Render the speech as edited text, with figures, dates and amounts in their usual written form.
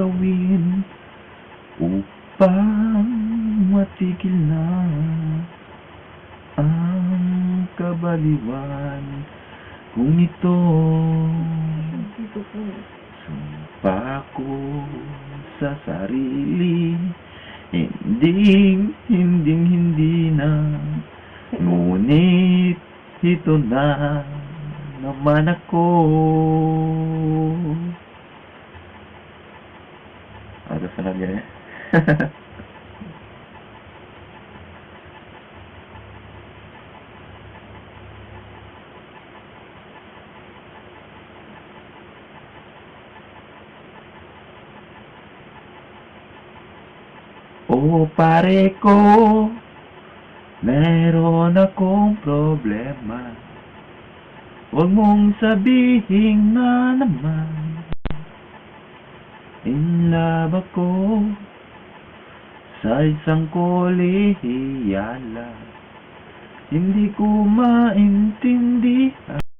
gawin upang matigil na ang kabaliwan kung ito? Sumpa ko sa sarili, hindi na, ngunit ito na naman ako. Ada sana dia ya. Oh pare ko, meron akong problema. Huwag mong sabihin na naman in love ako sa isang kolehiyala. Hindi ko maintindihan